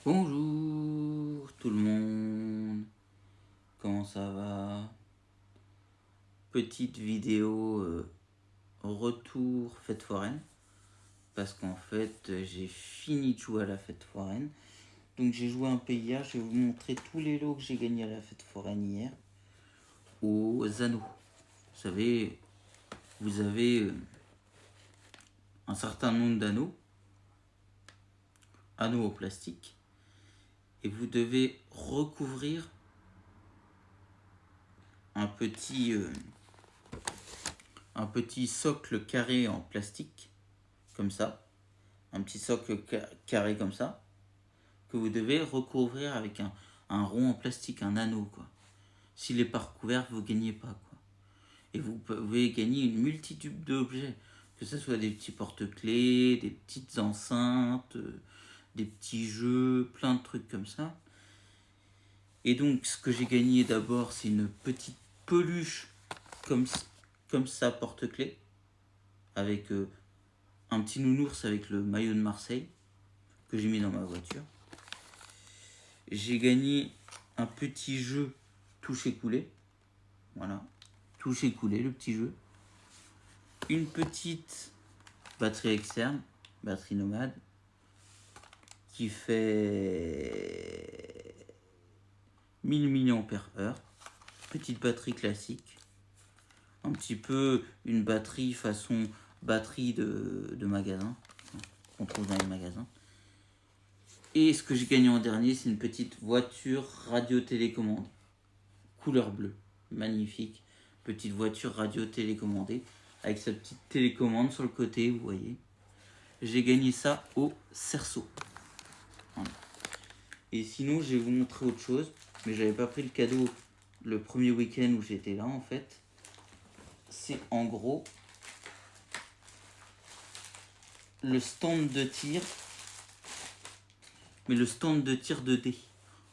Bonjour tout le monde, comment ça va? Petite vidéo retour fête foraine, parce qu'en fait j'ai fini de jouer à la fête foraine. Donc j'ai joué un peu hier, je vais vous montrer tous les lots que j'ai gagnés à la fête foraine hier, aux anneaux. Vous savez, vous avez un certain nombre d'anneaux, anneaux au plastique, et vous devez recouvrir un petit socle carré en plastique, comme ça, un petit socle carré comme ça, que vous devez recouvrir avec un rond en plastique, un anneau, quoi. S'il n'est pas recouvert, vous ne gagnez pas, quoi. Et vous pouvez gagner une multitude d'objets, que ce soit des petits porte-clés, des petites enceintes, des petits jeux, plein de trucs comme ça. Et donc, ce que j'ai gagné d'abord, c'est une petite peluche comme ça, porte-clés, avec un petit nounours avec le maillot de Marseille, que j'ai mis dans ma voiture. J'ai gagné un petit jeu toucher-couler. Voilà, toucher-couler, le petit jeu. Une petite batterie externe, batterie nomade, qui fait 1000 mAh. Petite batterie classique. Un petit peu une batterie façon batterie de magasin, qu'on trouve dans les magasins. Et ce que j'ai gagné en dernier, c'est une petite voiture radio-télécommande. Couleur bleue. Magnifique. Petite voiture radio-télécommandée. Avec sa petite télécommande sur le côté, vous voyez. J'ai gagné ça au cerceau. Voilà. Et sinon, je vais vous montrer autre chose. Mais j'avais pas pris le cadeau le premier week-end où j'étais là, en fait. C'est en gros le stand de tir. Mais le stand de tir de dés,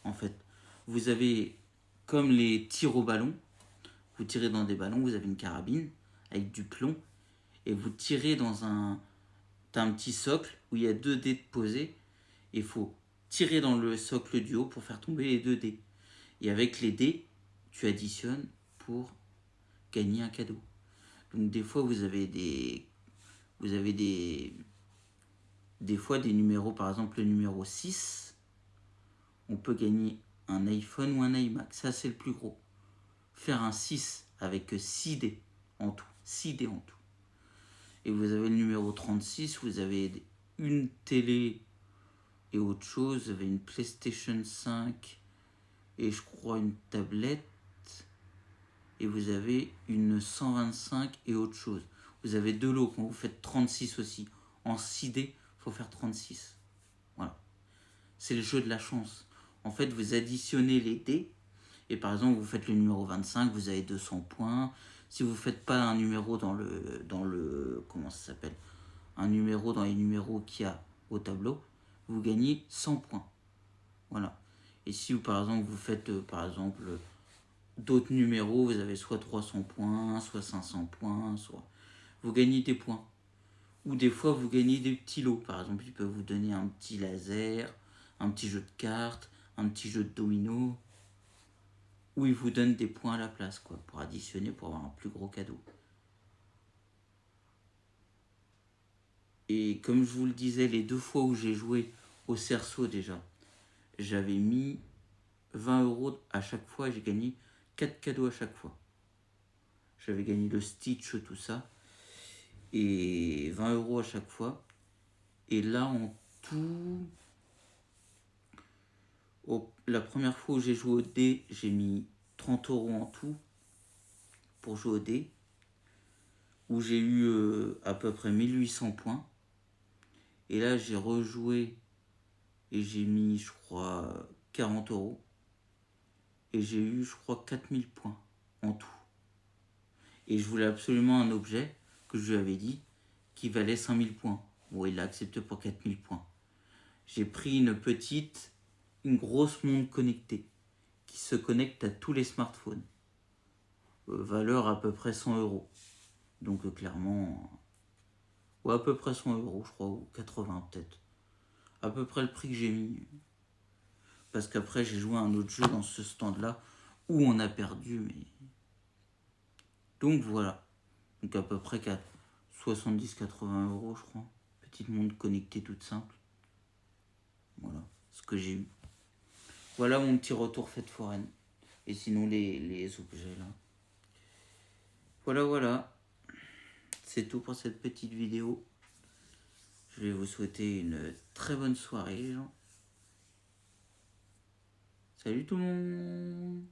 en fait. Vous avez, comme les tirs au ballon, vous tirez dans des ballons, vous avez une carabine avec du plomb, et vous tirez dans un petit socle où il y a 2 dés de posés, et il faut tirer dans le socle du haut pour faire tomber les 2 dés. Et avec les dés, tu additionnes pour gagner un cadeau. Donc des fois, vous avez des fois des numéros, par exemple le numéro 6, on peut gagner un iPhone ou un iMac. Ça, c'est le plus gros. Faire un 6 avec 6 dés en tout. 6 dés en tout. Et vous avez le numéro 36, vous avez une télé et autre chose. Vous avez une PlayStation 5 et je crois une tablette. Et vous avez une 125 et autre chose. Vous avez 2 lots quand vous faites 36 aussi. En 6 dés, il faut faire 36. Voilà. C'est le jeu de la chance. En fait, vous additionnez les dés. Et par exemple, vous faites le numéro 25, vous avez 200 points. Si vous ne faites pas un numéro dans le comment ça s'appelle, un numéro dans les numéros qu'il y a au tableau, vous gagnez 100 points. Voilà. Et si par exemple vous faites d'autres numéros, vous avez soit 300 points, soit 500 points, soit vous gagnez des points. Ou des fois vous gagnez des petits lots. Par exemple, ils peuvent vous donner un petit laser, un petit jeu de cartes, un petit jeu de domino, où ils vous donnent des points à la place, quoi, pour additionner, pour avoir un plus gros cadeau. Et comme je vous le disais, les 2 fois où j'ai joué au cerceau déjà, j'avais mis 20 € à chaque fois et j'ai gagné 4 cadeaux à chaque fois. J'avais gagné le Stitch, tout ça, et 20 € à chaque fois. Et là, en tout, la première fois où j'ai joué au dé, j'ai mis 30 € en tout pour jouer au dé, où j'ai eu à peu près 1800 points. Et là, j'ai rejoué et j'ai mis, je crois, 40 €. Et j'ai eu, je crois, 4000 points en tout. Et je voulais absolument un objet que je lui avais dit qui valait 5000 points. Bon, il l'a accepté pour 4000 points. J'ai pris une grosse montre connectée qui se connecte à tous les smartphones. Valeur à peu près 100 €. Donc clairement, ou à peu près 100 €, je crois, ou 80 peut-être. À peu près le prix que j'ai mis. parce qu'après j'ai joué à un autre jeu dans ce stand-là où on a perdu, mais... Donc voilà. Donc à peu près 70-80 euros, je crois. Petite montre connectée toute simple. Voilà ce que j'ai eu. Voilà mon petit retour fête foraine. Et sinon les objets là. Voilà. C'est tout pour cette petite vidéo. Je vais vous souhaiter une très bonne soirée les gens. Salut tout le monde.